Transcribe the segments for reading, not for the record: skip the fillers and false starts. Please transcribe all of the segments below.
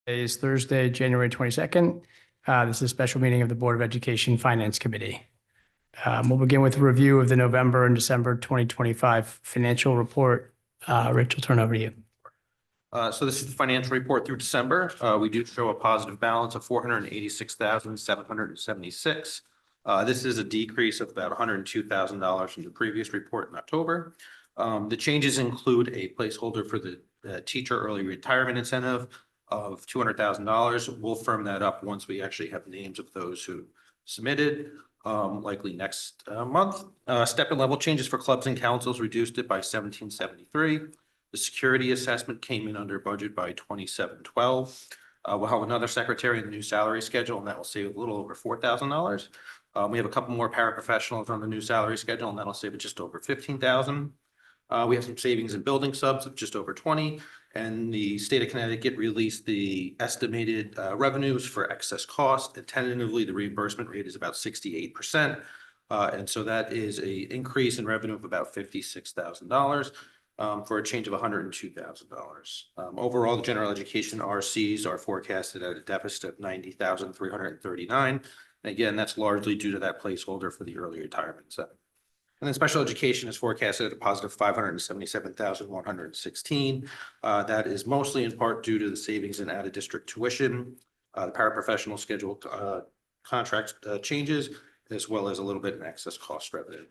Today is Thursday, January 22nd. This is a special meeting of the Board of Education Finance Committee. We'll begin with a review of the November and December 2025 financial report. Rich, will turn over to you. So this is the financial report through December. We do show a positive balance of $486,776. This is a decrease of about $102,000 from the previous report in October. The changes include a placeholder for the teacher early retirement incentive of $200,000. We'll firm that up once we actually have names of those who submitted, likely next month. Step and level changes for clubs and councils reduced it by $1,773. The security assessment came in under budget by $2,712. We'll have another secretary in the new salary schedule, and that will save a little over $4,000. We have a couple more paraprofessionals on the new salary schedule, and that'll save it just over $15,000. We have some savings in building subs of just over 20, and the state of Connecticut released the estimated revenues for excess cost, and tentatively the reimbursement rate is about 68%. And so that is an increase in revenue of about $56,000 for a change of $102,000. Overall, the general education RCs are forecasted at a deficit of $90,339. Again, that's largely due to that placeholder for the early retirement incentive. And then special education is forecasted at a positive $577,116. That is mostly in part due to the savings in out-of-district tuition, the paraprofessional schedule contract changes, as well as a little bit in excess cost revenue.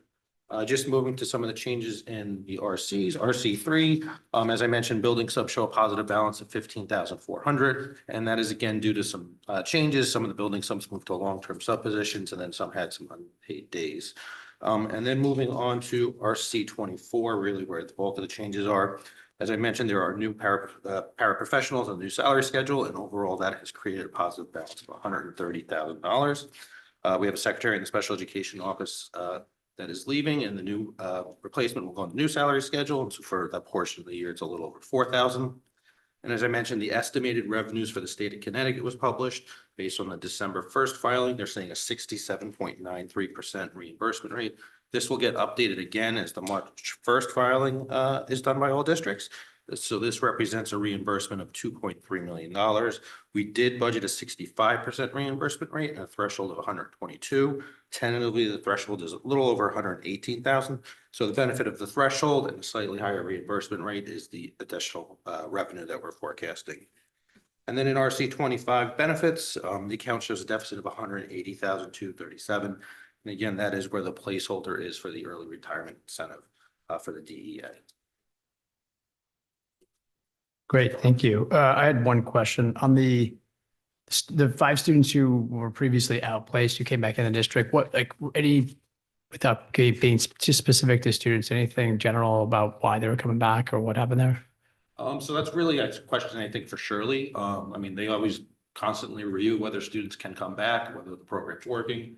Just moving to some of the changes in the RCs. RC3, as I mentioned, building subs show a positive balance of $15,400, and that is again due to some changes. Some of the building subs moved to long-term sub positions, and then some had some unpaid days. And then moving on to RC24, really where the bulk of the changes are. As I mentioned, there are new paraprofessionals on the new salary schedule, and overall that has created a positive balance of $130,000. We have a secretary in the special education office that is leaving, and the new replacement will go on the new salary schedule. And so for that portion of the year, it's a little over $4,000. And as I mentioned, the estimated revenues for the state of Connecticut was published based on the December 1st filing. They're saying a 67.93% reimbursement rate. This will get updated again as the March 1st filing is done by all districts. So this represents a reimbursement of $2.3 million. We did budget a 65% reimbursement rate and a threshold of 122. Tentatively, the threshold is a little over 118,000. So the benefit of the threshold and the slightly higher reimbursement rate is the additional revenue that we're forecasting. And then in RC25 benefits, the account shows a deficit of 180,237. And again, that is where the placeholder is for the early retirement incentive for the DEA. Great, thank you. I had one question on the 5 students who were previously outplaced, who came back in the district. What, like, without being too specific to students, anything general about why they were coming back or what happened there? So that's really a question, I think, for Shirley. I mean, they always constantly review whether students can come back, whether the program's working.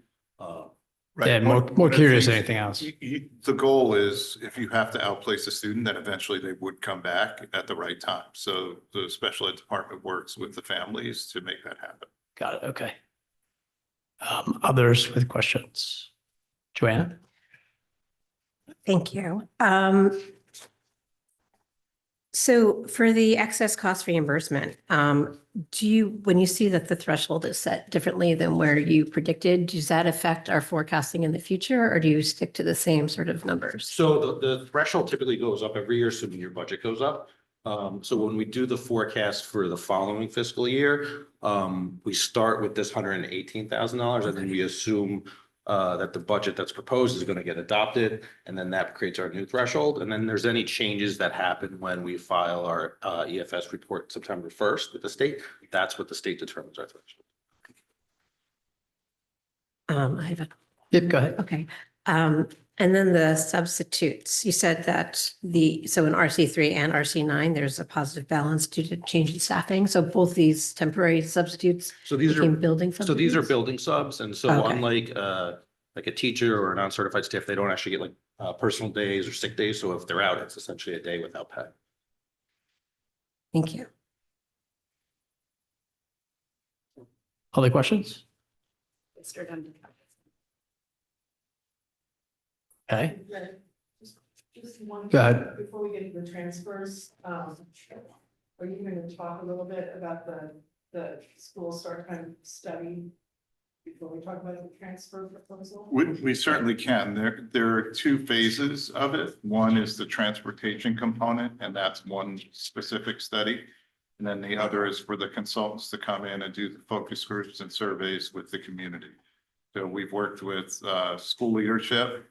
Right. Yeah, more curious than anything else. The goal is if you have to outplace a student, then eventually they would come back at the right time. So the special ed department works with the families to make that happen. Got it. Okay. Others with questions? Joanna? Thank you. So for the excess cost reimbursement, when you see that the threshold is set differently than where you predicted, does that affect our forecasting in the future, or do you stick to the same sort of numbers? So the threshold typically goes up every year, assuming your budget goes up. So when we do the forecast for the following fiscal year, we start with this $118,000, and then we assume that the budget that's proposed is going to get adopted, and then that creates our new threshold. And then there's any changes that happen when we file our EFS report September 1st with the state. That's what the state determines our threshold. I have a. Yep, go ahead. Okay. And then the substitutes, you said that so in RC3 and RC9, there's a positive balance due to change in staffing. So both these temporary substitutes became building substitutes? So these are building subs. And so Okay. unlike like a teacher or a non-certified staff, they don't actually get like personal days or sick days. So if they're out, it's essentially a day without pay. Thank you. Other questions? Mr. Duncan. Okay. Just one. Go ahead. Before we get to the transfers, are you going to talk a little bit about the the school start time study before we talk about the transfer proposal? We certainly can. There are two phases of it. One is the transportation component, and that's one specific study. And then the other is for the consultants to come in and do the focus groups and surveys with the community. So we've worked with school leadership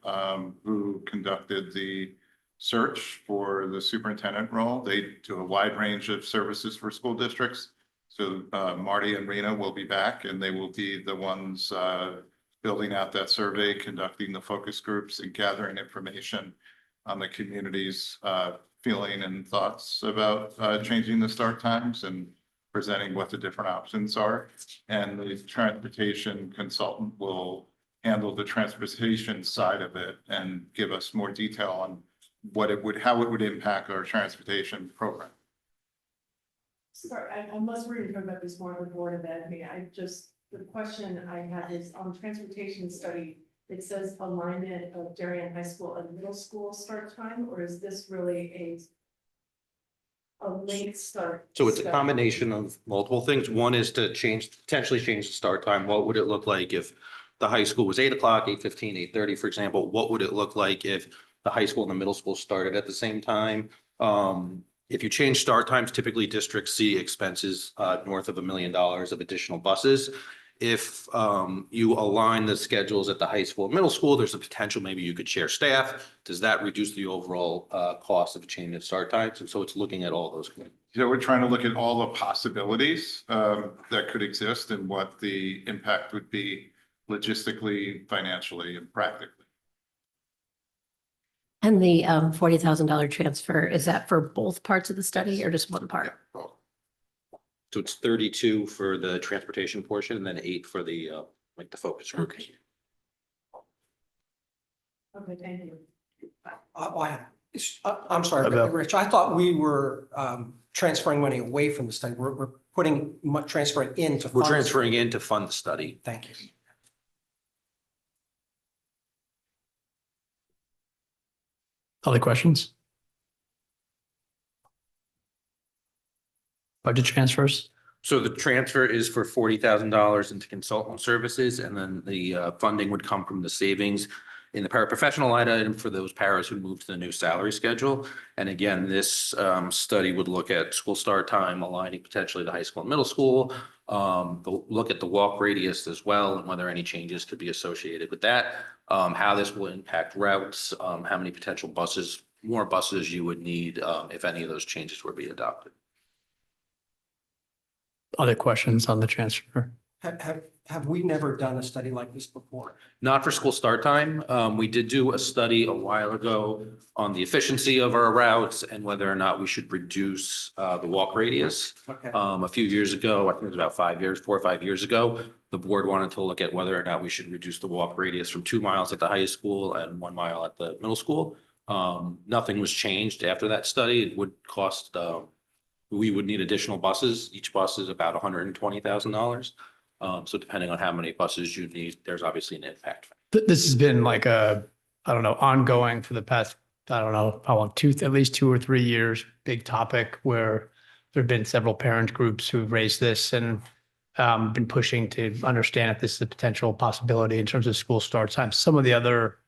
who conducted the search for the superintendent role. They do a wide range of services for school districts. So Marty and Rena will be back, and they will be the ones building out that survey, conducting the focus groups, and gathering information on the community's feeling and thoughts about changing the start times and presenting what the different options are. And the transportation consultant will handle the transportation side of it and give us more detail on how it would impact our transportation program. Sorry, unless we're gonna talk about this more on the board of ed, the question I have is on transportation study, it says alignment of Darien High School and middle school start time, or is this really a late start? So it's a study? combination of multiple things. One is to potentially change the start time. What would it look like if the high school was 8 o'clock, 8:15, 8:30, for example? What would it look like if the high school and the middle school started at the same time? If you change start times, typically districts see expenses north of $1 million of additional buses. If you align the schedules at the high school and middle school, there's a potential maybe you could share staff. Does that reduce the overall cost of a change in start times? And so it's looking at all those. So we're trying to look at all the possibilities that could exist and what the impact would be logistically, financially, and practically. And the $40,000 transfer, is that for both parts of the study or just one part? So it's 32 for the transportation portion and then 8 for the like the focus group. Okay. Okay, thank you. I'm sorry, Abel. Rich, I thought we were transferring money away from the study. We're transferring into. We're funds. transferring in to fund the study. Thank you. Other questions? Budget transfers? So the transfer is for $40,000 into consultant services, and then the funding would come from the savings in the paraprofessional line item for those paras who moved to the new salary schedule. And again, this study would look at school start time, aligning potentially the high school and middle school. Look at the walk radius as well, and whether any changes could be associated with that. How this will impact routes, how many potential buses, more buses you would need if any of those changes were to be adopted. Other questions on the transfer? Have we never done a study like this before? Not for school start time. We did do a study a while ago on the efficiency of our routes and whether or not we should reduce the walk radius. Okay. A few years ago, I think it was about 4 or 5 years ago, the board wanted to look at whether or not we should reduce the walk radius from 2 miles at the high school and 1 mile at the middle school. Nothing was changed after that study. It would cost, we would need additional buses. Each bus is about $120,000. So depending on how many buses you need, there's obviously an impact. This has been like ongoing for the past, I don't know, how long, at least 2 or 3 years, big topic where there've been several parent groups who've raised this and been pushing to understand if this is a potential possibility in terms of school start times. Some of the other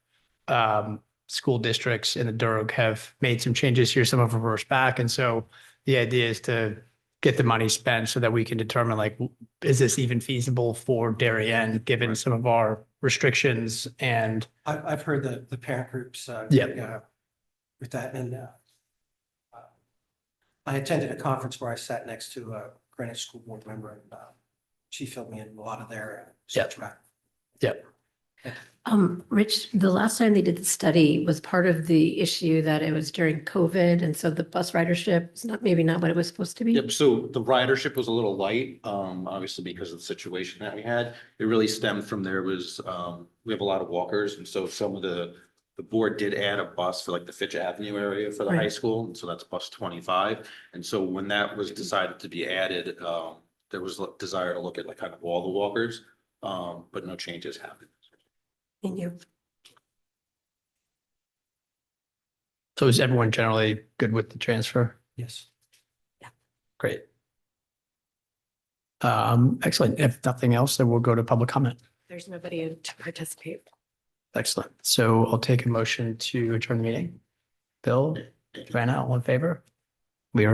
school districts in the Durg have made some changes here, some have reversed back. And so the idea is to get the money spent so that we can determine, like, is this even feasible for Darien, given some of our restrictions? And I've heard the parent groups. Yeah. With that, and I attended a conference where I sat next to a Greenwich School Board member, and she filled me in a lot of their. Yeah. Rich, the last time they did the study was part of the issue that it was during COVID. And so the bus ridership is maybe not what it was supposed to be. Yep, so the ridership was a little light, obviously because of the situation that we had. It really stemmed from we have a lot of walkers, and so some of the board did add a bus for like the Fitch Avenue area for the high Right. school, and so that's bus 25. And so when that was decided to be added, there was a desire to look at like kind of all the walkers, but no changes happened. Thank you. so is everyone generally good with the transfer? Yes. Great. Excellent. If nothing else, then we'll go to public comment. There's nobody to participate. Excellent. So I'll take a motion to adjourn the meeting. Bill, Joanna, all in favor?